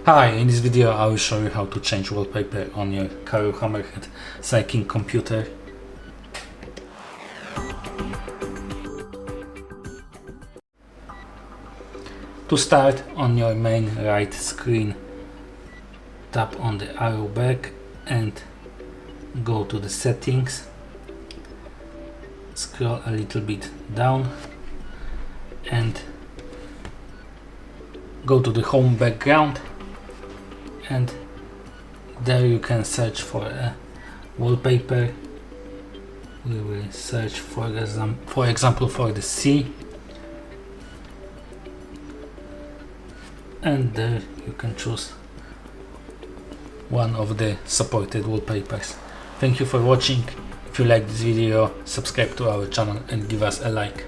Hi, in this video I will show you how to change wallpaper on your Karoo Hammerhead scenic computer. To start, on your main right screen, tap on the arrow back and go to the settings. Scroll a little bit down and go to the home background, and there you can search for a wallpaper. We will search for example for the sea, and there you can choose one of the supported wallpapers. Thank you for watching. If you like this video, subscribe to our channel and give us a like.